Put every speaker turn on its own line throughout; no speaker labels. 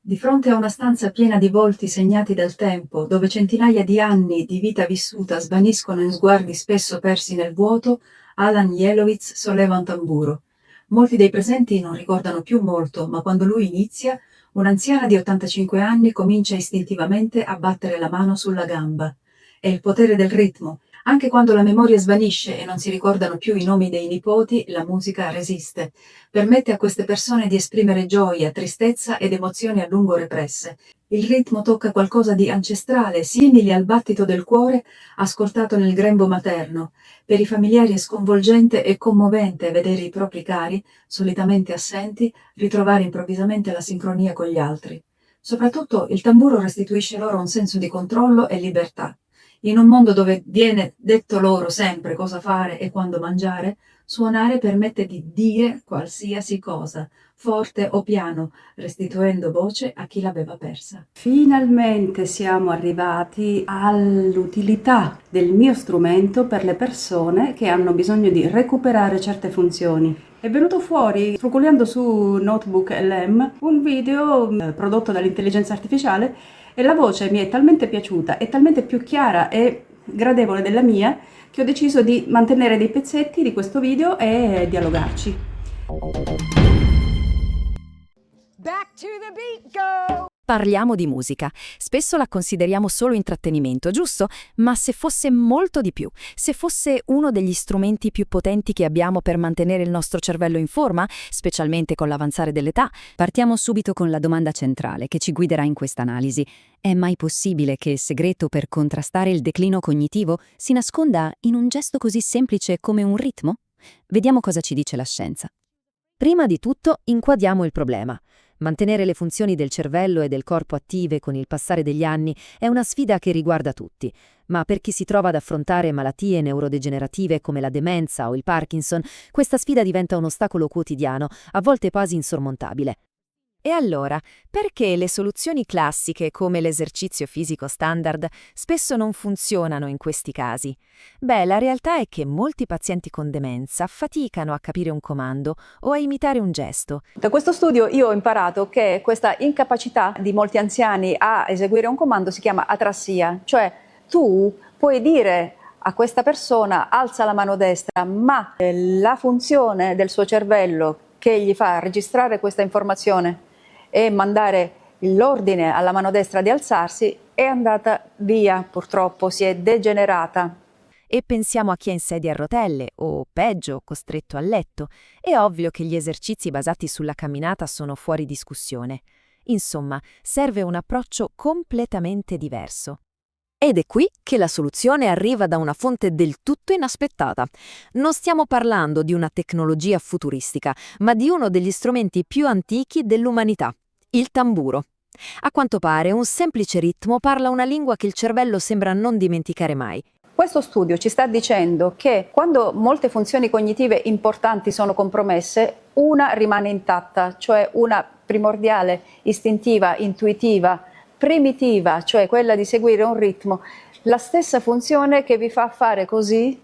Di fronte a una stanza piena di volti segnati dal tempo, dove centinaia di anni di vita vissuta svaniscono in sguardi spesso persi nel vuoto, Alan Jelowitz solleva un tamburo. Molti dei presenti non ricordano più molto, ma quando lui inizia, un'anziana di 85 anni comincia istintivamente a battere la mano sulla gamba. È il potere del ritmo. Anche quando la memoria svanisce e non si ricordano più i nomi dei nipoti, la musica resiste. Permette a queste persone di esprimere gioia, tristezza ed emozioni a lungo represse. Il ritmo tocca qualcosa di ancestrale, simile al battito del cuore ascoltato nel grembo materno. Per i familiari è sconvolgente e commovente vedere i propri cari, solitamente assenti, ritrovare improvvisamente la sincronia con gli altri. Soprattutto il tamburo restituisce loro un senso di controllo e libertà. In un mondo dove viene detto loro sempre cosa fare e quando mangiare, suonare permette di dire qualsiasi cosa, forte o piano, restituendo voce a chi l'aveva persa.
Finalmente siamo arrivati all'utilità del mio strumento per le persone che hanno bisogno di recuperare certe funzioni. È venuto fuori, frugogliando su Notebook LM, un video prodotto dall'intelligenza artificiale e la voce mi è talmente piaciuta, è talmente più chiara e gradevole della mia, che ho deciso di mantenere dei pezzetti di questo video e dialogarci.
Back to the beat, go!
Parliamo di musica. Spesso la consideriamo solo intrattenimento, giusto? Ma se fosse molto di più, se fosse uno degli strumenti più potenti che abbiamo per mantenere il nostro cervello in forma, specialmente con l'avanzare dell'età,
Partiamo subito con la domanda centrale che ci guiderà in questa analisi. È mai possibile che il segreto per contrastare il declino cognitivo si nasconda in un gesto così semplice come un ritmo? Vediamo cosa ci dice la scienza. Prima di tutto, inquadriamo il problema. Mantenere le funzioni del cervello e del corpo attive con il passare degli anni è una sfida che riguarda tutti, ma per chi si trova ad affrontare malattie neurodegenerative come la demenza o il Parkinson, questa sfida diventa un ostacolo quotidiano, a volte quasi insormontabile.
E allora, perché le soluzioni classiche come l'esercizio fisico standard spesso non funzionano in questi casi? Beh, la realtà è che molti pazienti con demenza faticano a capire un comando o a imitare un gesto.
Da questo studio io ho imparato che questa incapacità di molti anziani a eseguire un comando si chiama atrassia, cioè tu puoi dire a questa persona alza la mano destra, ma la funzione del suo cervello che gli fa registrare questa informazione e mandare l'ordine alla mano destra di alzarsi è andata via, purtroppo, si è degenerata.
E pensiamo a chi è in sedia a rotelle o, peggio, costretto a letto. È ovvio che gli esercizi basati sulla camminata sono fuori discussione. Insomma, serve un approccio completamente diverso. Ed è qui che la soluzione arriva da una fonte del tutto inaspettata. Non stiamo parlando di una tecnologia futuristica, ma di uno degli strumenti più antichi dell'umanità, il tamburo. A quanto pare, un semplice ritmo parla una lingua che il cervello sembra non dimenticare mai.
Questo studio ci sta dicendo che quando molte funzioni cognitive importanti sono compromesse, una rimane intatta, cioè una primordiale, istintiva, intuitiva, primitiva, cioè quella di seguire un ritmo, la stessa funzione che vi fa fare così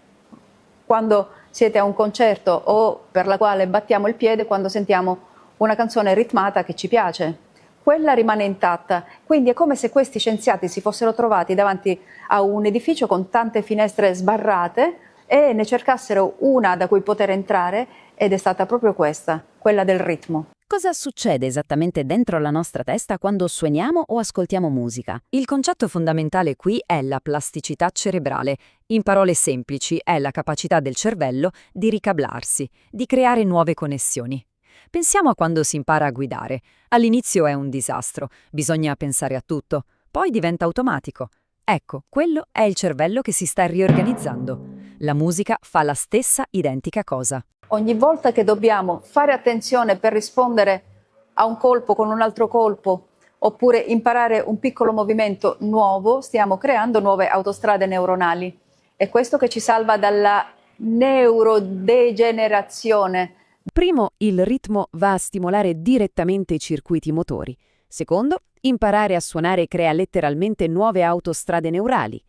quando siete a un concerto o per la quale battiamo il piede quando sentiamo una canzone ritmata che ci piace. Quella rimane intatta, quindi è come se questi scienziati si fossero trovati davanti a un edificio con tante finestre sbarrate e ne cercassero una da cui poter entrare, ed è stata proprio questa, quella del ritmo.
Cosa succede esattamente dentro la nostra testa quando suoniamo o ascoltiamo musica?
Il concetto fondamentale qui è la plasticità cerebrale. In parole semplici, è la capacità del cervello di ricablarsi, di creare nuove connessioni. Pensiamo a quando si impara a guidare. All'inizio è un disastro, bisogna pensare a tutto, poi diventa automatico. Ecco, quello è il cervello che si sta riorganizzando. La musica fa la stessa identica cosa.
Ogni volta che dobbiamo fare attenzione per rispondere a un colpo con un altro colpo, oppure imparare un piccolo movimento nuovo, stiamo creando nuove autostrade neuronali. È questo che ci salva dalla neurodegenerazione.
Primo, il ritmo va a stimolare direttamente i circuiti motori. Secondo, imparare a suonare crea letteralmente nuove autostrade neurali.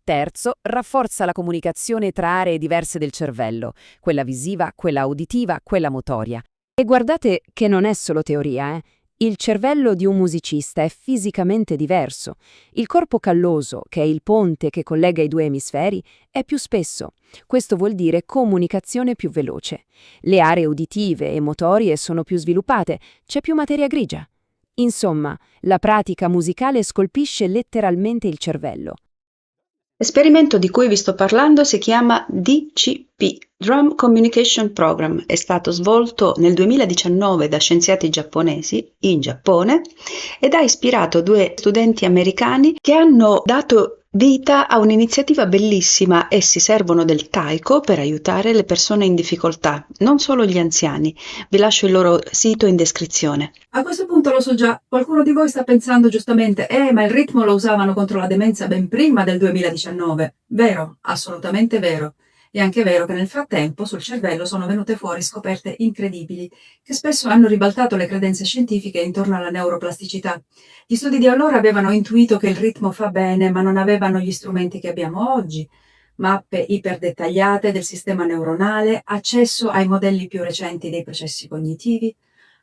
Terzo, rafforza la comunicazione tra aree diverse del cervello, quella visiva, quella uditiva, quella motoria. E guardate che non è solo teoria, Il cervello di un musicista è fisicamente diverso. Il corpo calloso, che è il ponte che collega i due emisferi, è più spesso. Questo vuol dire comunicazione più veloce. Le aree uditive e motorie sono più sviluppate, c'è più materia grigia. Insomma, la pratica musicale scolpisce letteralmente il cervello.
L'esperimento di cui vi sto parlando si chiama DCP, Drum Communication Program. È stato svolto nel 2019 da scienziati giapponesi in Giappone ed ha ispirato due studenti americani che hanno dato vita a un'iniziativa bellissima. Essi servono del taiko per aiutare le persone in difficoltà, non solo gli anziani. Vi lascio il loro sito in descrizione.
A questo punto lo so già, qualcuno di voi sta pensando giustamente, ma il ritmo lo usavano contro la demenza ben prima del 2019. Vero, assolutamente vero. È anche vero che nel frattempo sul cervello sono venute fuori scoperte incredibili, che spesso hanno ribaltato le credenze scientifiche intorno alla neuroplasticità. Gli studi di allora avevano intuito che il ritmo fa bene, ma non avevano gli strumenti che abbiamo oggi. Mappe iperdettagliate del sistema neuronale, accesso ai modelli più recenti dei processi cognitivi,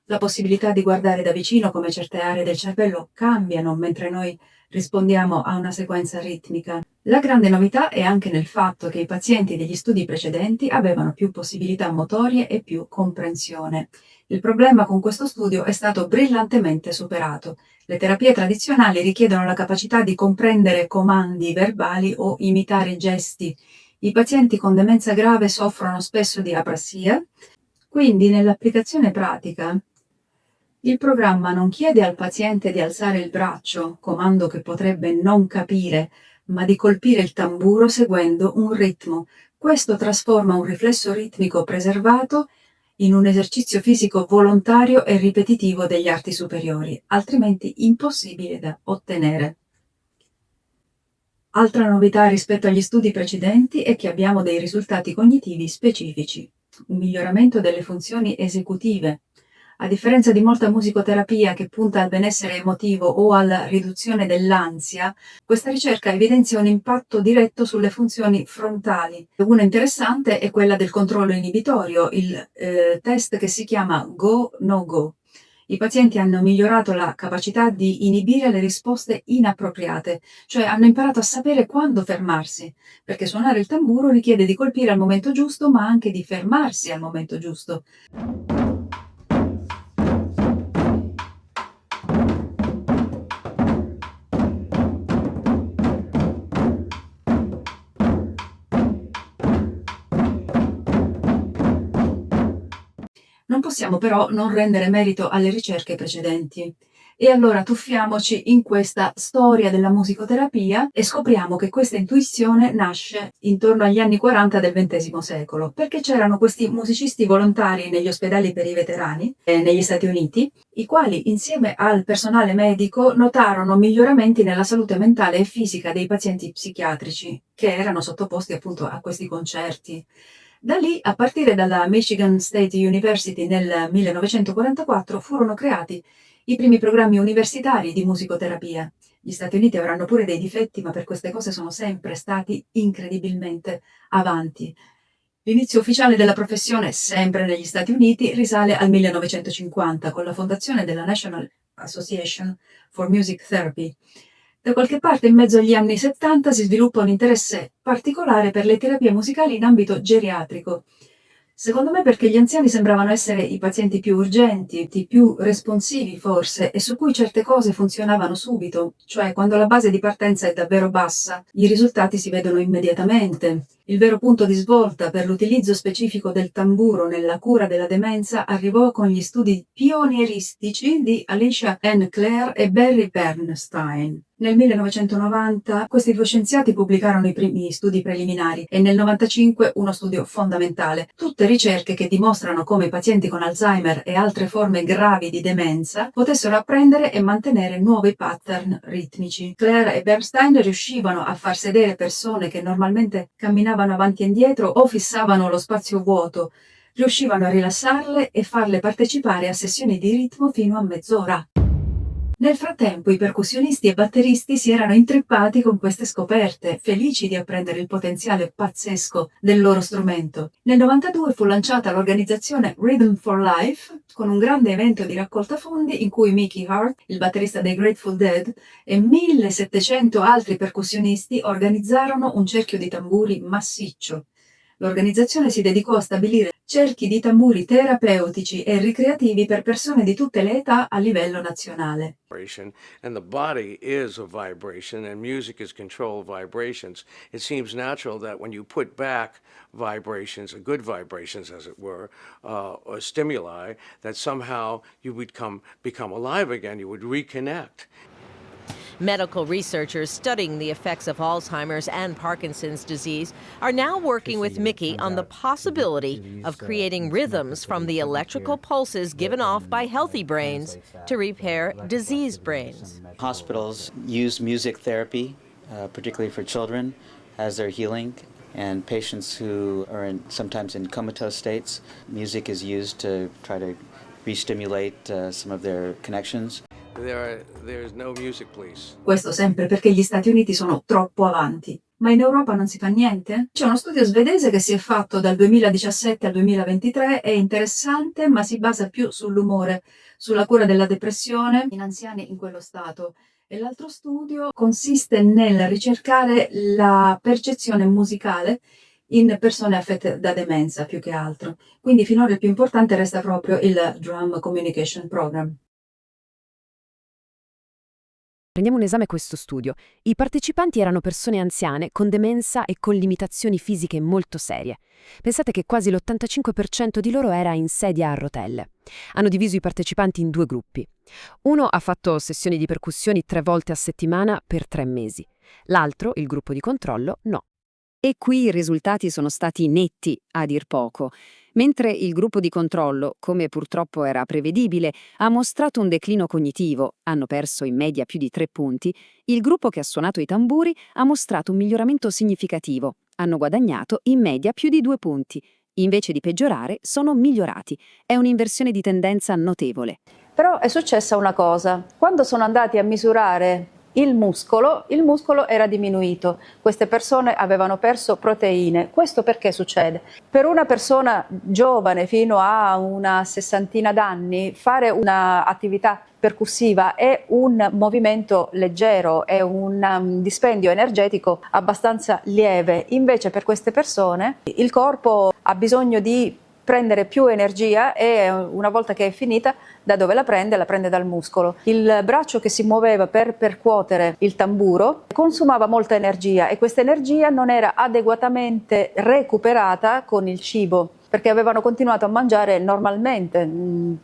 la possibilità di guardare da vicino come certe aree del cervello cambiano mentre noi rispondiamo a una sequenza ritmica. La grande novità è anche nel fatto che i pazienti degli studi precedenti avevano più possibilità motorie e più comprensione. Il problema con questo studio è stato brillantemente superato. Le terapie tradizionali richiedono la capacità di comprendere comandi verbali o imitare gesti. I pazienti con demenza grave soffrono spesso di aprasia, quindi nell'applicazione pratica il programma non chiede al paziente di alzare il braccio, comando che potrebbe non capire, ma di colpire il tamburo seguendo un ritmo. Questo trasforma un riflesso ritmico preservato in un esercizio fisico volontario e ripetitivo degli arti superiori, altrimenti impossibile da ottenere. Altra novità rispetto agli studi precedenti è che abbiamo dei risultati cognitivi specifici, un miglioramento delle funzioni esecutive. A differenza di molta musicoterapia che punta al benessere emotivo o alla riduzione dell'ansia, questa ricerca evidenzia un impatto diretto sulle funzioni frontali. Una interessante è quella del controllo inibitorio, il test che si chiama Go-No-Go. I pazienti hanno migliorato la capacità di inibire le risposte inappropriate, cioè hanno imparato a sapere quando fermarsi, perché suonare il tamburo richiede di colpire al momento giusto, ma anche di fermarsi al momento giusto. Non possiamo però non rendere merito alle ricerche precedenti. E allora tuffiamoci in questa storia della musicoterapia e scopriamo che questa intuizione nasce intorno agli anni 40 del XX secolo, perché c'erano questi musicisti volontari negli ospedali per i veterani negli Stati Uniti, i quali insieme al personale medico notarono miglioramenti nella salute mentale e fisica dei pazienti psichiatrici che erano sottoposti appunto a questi concerti. Da lì, a partire dalla Michigan State University nel 1944, furono creati i primi programmi universitari di musicoterapia. Gli Stati Uniti avranno pure dei difetti, ma per queste cose sono sempre stati incredibilmente avanti. L'inizio ufficiale della professione, sempre negli Stati Uniti, risale al 1950 con la fondazione della National Association for Music Therapy. Da qualche parte in mezzo agli anni 70 si sviluppa un interesse particolare per le terapie musicali in ambito geriatrico. Secondo me perché gli anziani sembravano essere i pazienti più urgenti, i più responsivi forse, e su cui certe cose funzionavano subito, cioè quando la base di partenza è davvero bassa, i risultati si vedono immediatamente. Il vero punto di svolta per l'utilizzo specifico del tamburo nella cura della demenza arrivò con gli studi pionieristici di Alicia N. Clare e Barry Bernstein. Nel 1990 questi due scienziati pubblicarono i primi studi preliminari e nel 1995 uno studio fondamentale. Tutte ricerche che dimostrano come i pazienti con Alzheimer e altre forme gravi di demenza potessero apprendere e mantenere nuovi pattern ritmici. Clare e Bernstein riuscivano a far sedere persone che normalmente camminavano avanti e indietro o fissavano lo spazio vuoto. Riuscivano a rilassarle e farle partecipare a sessioni di ritmo fino a mezz'ora. Nel frattempo i percussionisti e batteristi si erano intrippati con queste scoperte, felici di apprendere il potenziale pazzesco del loro strumento. Nel 92 fu lanciata l'organizzazione Rhythm for Life, con un grande evento di raccolta fondi in cui Mickey Hart, il batterista dei Grateful Dead, e 1700 altri percussionisti organizzarono un cerchio di tamburi massiccio. L'organizzazione si dedicò a stabilire cerchi di tamburi terapeutici e ricreativi per persone di tutte le età a livello nazionale.
And the body is a vibration, and music is controlled vibrations. It seems natural that when you put back vibrations, good vibrations as it were, or stimuli, that somehow you would become alive again, you would reconnect.
Medical researchers studying the effects of Alzheimer's and Parkinson's disease are now working with Mickey on the possibility of creating rhythms from the electrical pulses given off by healthy brains to repair diseased brains.
Hospitals use music therapy, particularly for children, as they're healing. And patients who are sometimes in comatose states, music is used to try to re-stimulate some of their connections.
There's no music police.
Questo sempre perché gli Stati Uniti sono troppo avanti. Ma in Europa non si fa niente? C'è uno studio svedese che si è fatto dal 2017 al 2023, è interessante, ma si basa più sull'umore, sulla cura della depressione in anziani in quello stato. E l'altro studio consiste nel ricercare la percezione musicale in persone affette da demenza più che altro. Quindi finora il più importante resta proprio il Drum Communication Program.
Prendiamo un esame questo studio. I partecipanti erano persone anziane con demenza e con limitazioni fisiche molto serie. Pensate che quasi l'85% di loro era in sedia a rotelle. Hanno diviso i partecipanti in 2 gruppi. Uno ha fatto sessioni di percussioni 3 volte a settimana per 3 mesi. L'altro, il gruppo di controllo, no.
E qui i risultati sono stati netti, a dir poco. Mentre il gruppo di controllo, come purtroppo era prevedibile, ha mostrato un declino cognitivo, hanno perso in media più di 3 punti, il gruppo che ha suonato i tamburi ha mostrato un miglioramento significativo, hanno guadagnato in media più di 2 punti. Invece di peggiorare, sono migliorati. È un'inversione di tendenza notevole.
Però è successa una cosa. Quando sono andati a misurare il muscolo era diminuito. Queste persone avevano perso proteine. Questo perché succede? Per una persona giovane fino a una 60 d'anni, fare un'attività percussiva è un movimento leggero, è un dispendio energetico abbastanza lieve. Invece per queste persone il corpo ha bisogno di prendere più energia e una volta che è finita, da dove la prende dal muscolo. Il braccio che si muoveva per percuotere il tamburo consumava molta energia e questa energia non era adeguatamente recuperata con il cibo, perché avevano continuato a mangiare normalmente,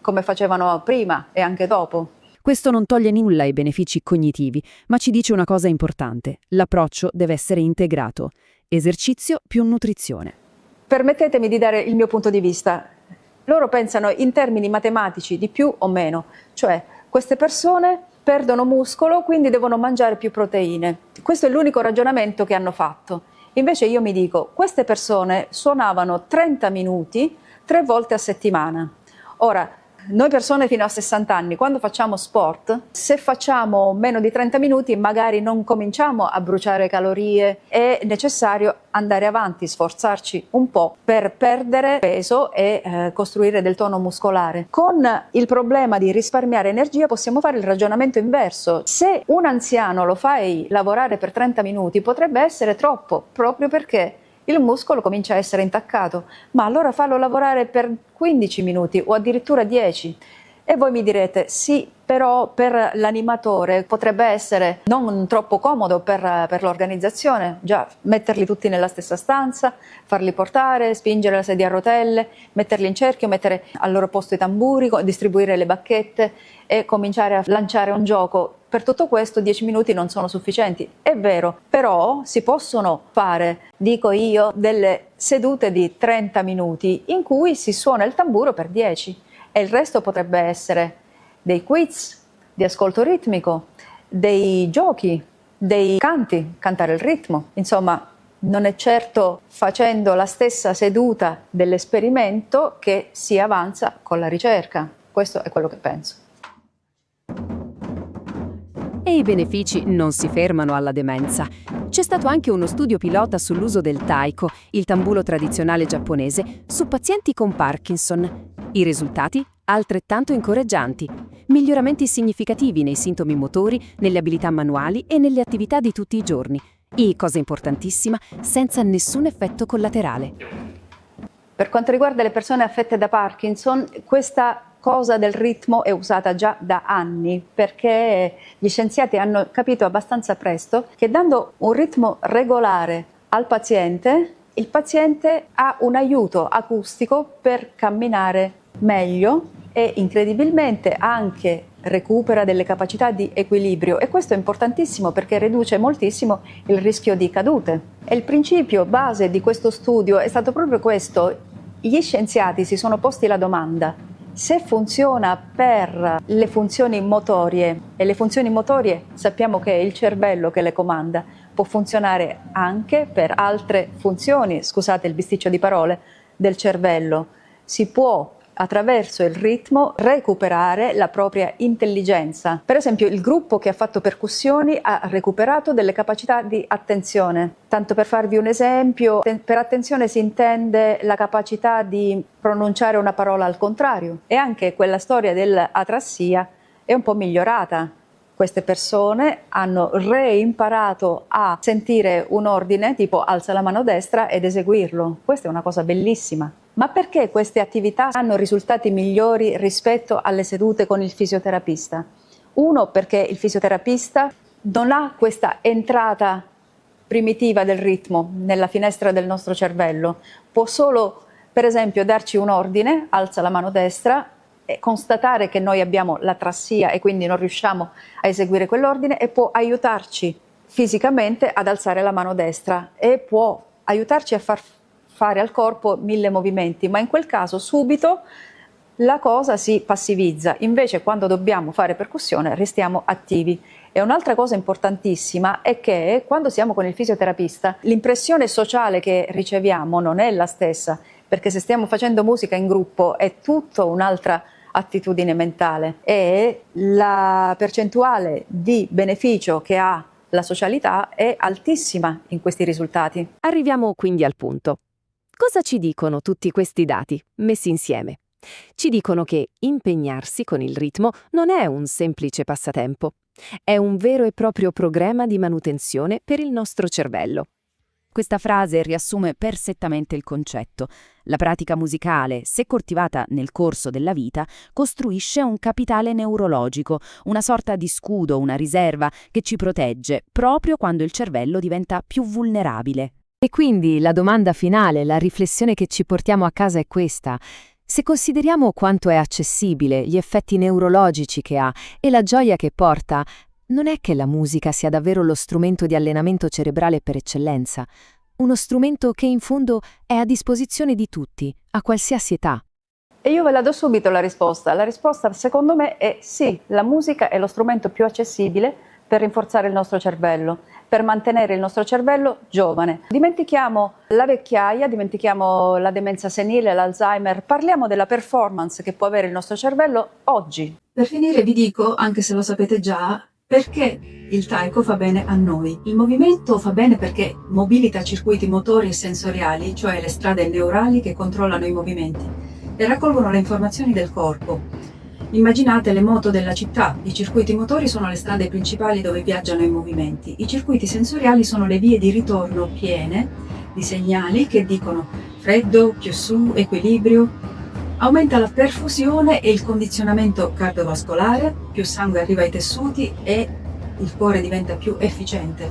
come facevano prima e anche dopo.
Questo non toglie nulla ai benefici cognitivi, ma ci dice una cosa importante. L'approccio deve essere integrato. Esercizio più nutrizione.
Permettetemi di dare il mio punto di vista. Loro pensano in termini matematici di più o meno, cioè queste persone perdono muscolo, quindi devono mangiare più proteine. Questo è l'unico ragionamento che hanno fatto. Invece io mi dico, queste persone suonavano 30 minuti 3 volte a settimana. Ora, noi persone fino a 60 anni, quando facciamo sport, se facciamo meno di 30 minuti magari non cominciamo a bruciare calorie, è necessario andare avanti, sforzarci un po' per perdere peso e costruire del tono muscolare. Con il problema di risparmiare energia possiamo fare il ragionamento inverso. Se un anziano lo fai lavorare per 30 minuti potrebbe essere troppo, proprio perché il muscolo comincia a essere intaccato, ma allora fallo lavorare per 15 minuti o addirittura 10. E voi mi direte, sì, però per l'animatore potrebbe essere non troppo comodo per l'organizzazione, già metterli tutti nella stessa stanza, farli portare, spingere la sedia a rotelle, metterli in cerchio, mettere al loro posto i tamburi, distribuire le bacchette e cominciare a lanciare un gioco. Per tutto questo 10 minuti non sono sufficienti, è vero, però si possono fare, dico io, delle sedute di 30 minuti in cui si suona il tamburo per 10 e il resto potrebbe essere dei quiz, di ascolto ritmico, dei giochi, dei canti, cantare il ritmo. Insomma, non è certo facendo la stessa seduta dell'esperimento che si avanza con la ricerca. Questo è quello che penso.
E i benefici non si fermano alla demenza. C'è stato anche uno studio pilota sull'uso del taiko, il tamburo tradizionale giapponese, su pazienti con Parkinson. I risultati? Altrettanto incoraggianti. Miglioramenti significativi nei sintomi motori, nelle abilità manuali e nelle attività di tutti i giorni. E, cosa importantissima, senza nessun effetto collaterale.
Per quanto riguarda le persone affette da Parkinson, questa cosa del ritmo è usata già da anni, perché gli scienziati hanno capito abbastanza presto che dando un ritmo regolare al paziente, il paziente ha un aiuto acustico per camminare meglio e incredibilmente anche recupera delle capacità di equilibrio, e questo è importantissimo perché riduce moltissimo il rischio di cadute. E il principio base di questo studio è stato proprio questo. Gli scienziati si sono posti la domanda: se funziona per le funzioni motorie, e le funzioni motorie sappiamo che è il cervello che le comanda, può funzionare anche per altre funzioni, scusate il bisticcio di parole, del cervello. Si può attraverso il ritmo recuperare la propria intelligenza. Per esempio, il gruppo che ha fatto percussioni ha recuperato delle capacità di attenzione. Tanto per farvi un esempio, per attenzione si intende la capacità di pronunciare una parola al contrario, e anche quella storia dell'atrassia è un po' migliorata. Queste persone hanno reimparato a sentire un ordine tipo alza la mano destra ed eseguirlo. Questa è una cosa bellissima. Ma perché queste attività hanno risultati migliori rispetto alle sedute con il fisioterapista? Uno, perché il fisioterapista non ha questa entrata primitiva del ritmo nella finestra del nostro cervello. Può solo, per esempio, darci un ordine, alza la mano destra, e constatare che noi abbiamo l'atrassia e quindi non riusciamo a eseguire quell'ordine, e può aiutarci fisicamente ad alzare la mano destra e può aiutarci a far fare al corpo 1000 movimenti, ma in quel caso subito la cosa si passivizza. Invece quando dobbiamo fare percussione restiamo attivi. E un'altra cosa importantissima è che quando siamo con il fisioterapista l'impressione sociale che riceviamo non è la stessa, perché se stiamo facendo musica in gruppo è tutta un'altra attitudine mentale, e la percentuale di beneficio che ha la socialità è altissima in questi risultati.
Arriviamo quindi al punto. Cosa ci dicono tutti questi dati, messi insieme? Ci dicono che impegnarsi con il ritmo non è un semplice passatempo, è un vero e proprio programma di manutenzione per il nostro cervello.
Questa frase riassume perfettamente il concetto. La pratica musicale, se coltivata nel corso della vita, costruisce un capitale neurologico, una sorta di scudo, una riserva che ci protegge proprio quando il cervello diventa più vulnerabile.
E quindi la domanda finale, la riflessione che ci portiamo a casa è questa. Se consideriamo quanto è accessibile, gli effetti neurologici che ha e la gioia che porta, non è che la musica sia davvero lo strumento di allenamento cerebrale per eccellenza? Uno strumento che in fondo è a disposizione di tutti, a qualsiasi età.
E io ve la do subito la risposta. La risposta secondo me è sì, la musica è lo strumento più accessibile per rinforzare il nostro cervello, per mantenere il nostro cervello giovane. Dimentichiamo la vecchiaia, dimentichiamo la demenza senile, l'Alzheimer, parliamo della performance che può avere il nostro cervello oggi.
Per finire vi dico, anche se lo sapete già, perché il taiko fa bene a noi. Il movimento fa bene perché mobilita circuiti motori e sensoriali, cioè le strade neurali che controllano i movimenti e raccolgono le informazioni del corpo. Immaginate le moto della città. I circuiti motori sono le strade principali dove viaggiano i movimenti. I circuiti sensoriali sono le vie di ritorno piene di segnali che dicono freddo, più su, equilibrio. Aumenta la perfusione e il condizionamento cardiovascolare, più sangue arriva ai tessuti e il cuore diventa più efficiente.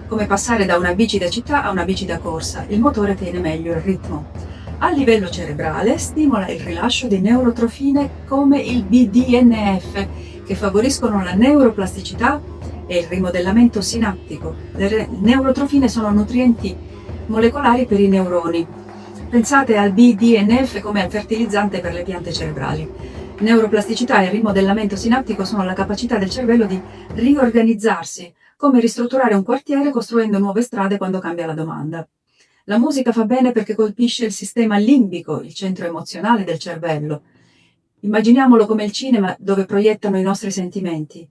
Come passare da una bici da città a una bici da corsa, il motore tiene meglio il ritmo. A livello cerebrale stimola il rilascio di neurotrofine come il BDNF, che favoriscono la neuroplasticità e il rimodellamento sinaptico. Le neurotrofine sono nutrienti molecolari per i neuroni. Pensate al BDNF come al fertilizzante per le piante cerebrali. Neuroplasticità e rimodellamento sinaptico sono la capacità del cervello di riorganizzarsi, come ristrutturare un quartiere costruendo nuove strade quando cambia la domanda. La musica fa bene perché colpisce il sistema limbico, il centro emozionale del cervello. Immaginiamolo come il cinema dove proiettano i nostri sentimenti.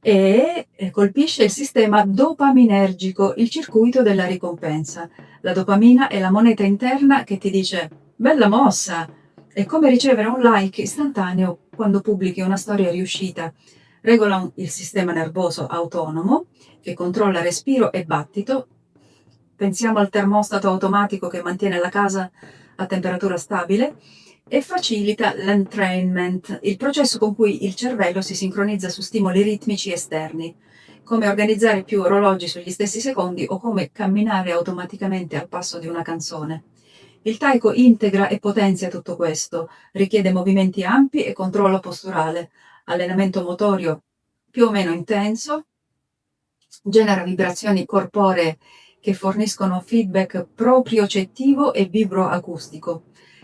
e colpisce il sistema dopaminergico, il circuito della ricompensa. La dopamina è la moneta interna che ti dice bella mossa, è come ricevere un like istantaneo quando pubblichi una storia riuscita. Regola il sistema nervoso autonomo che controlla respiro e battito. Pensiamo al termostato automatico che mantiene la casa a temperatura stabile e facilita l'entrainment, il processo con cui il cervello si sincronizza su stimoli ritmici esterni, come organizzare più orologi sugli stessi secondi o come camminare automaticamente al passo di una canzone. Il taiko integra e potenzia tutto questo, richiede movimenti ampi e controllo posturale, allenamento motorio più o meno intenso, genera vibrazioni corporee che forniscono feedback propriocettivo e vibroacustico.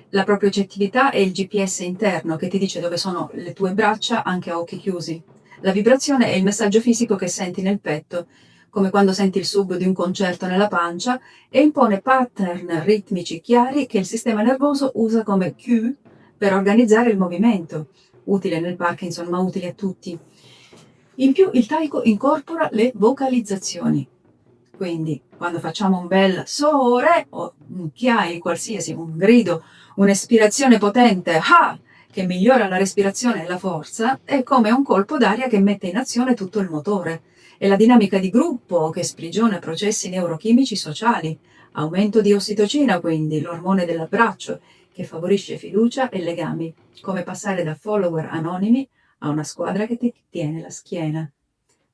La propriocettività è il GPS interno che ti dice dove sono le tue braccia anche a occhi chiusi. La vibrazione è il messaggio fisico che senti nel petto, come quando senti il sub di un concerto nella pancia, e impone pattern ritmici chiari che il sistema nervoso usa come cue per organizzare il movimento, utile nel Parkinson ma utile a tutti. In più il taiko incorpora le vocalizzazioni. Quindi, quando facciamo un bel so-re o un chiai qualsiasi, un grido, un'espirazione potente, ha, che migliora la respirazione e la forza, è come un colpo d'aria che mette in azione tutto il motore. È la dinamica di gruppo che sprigiona processi neurochimici sociali, aumento di ossitocina quindi, l'ormone dell'abbraccio, che favorisce fiducia e legami, come passare da follower anonimi a una squadra che ti tiene la schiena.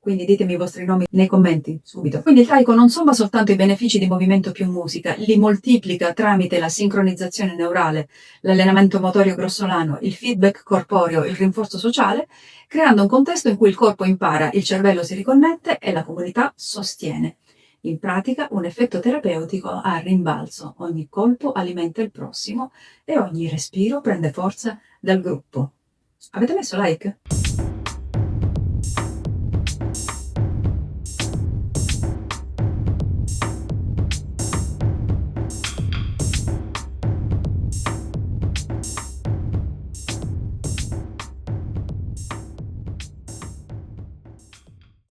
Quindi ditemi i vostri nomi nei commenti subito. Quindi il taiko non somma soltanto i benefici di movimento più musica, li moltiplica tramite la sincronizzazione neurale, l'allenamento motorio grossolano, il feedback corporeo, il rinforzo sociale, creando un contesto in cui il corpo impara, il cervello si riconnette e la comunità sostiene. In pratica un effetto terapeutico a rimbalzo, ogni colpo alimenta il prossimo e ogni respiro prende forza dal gruppo. Avete messo like?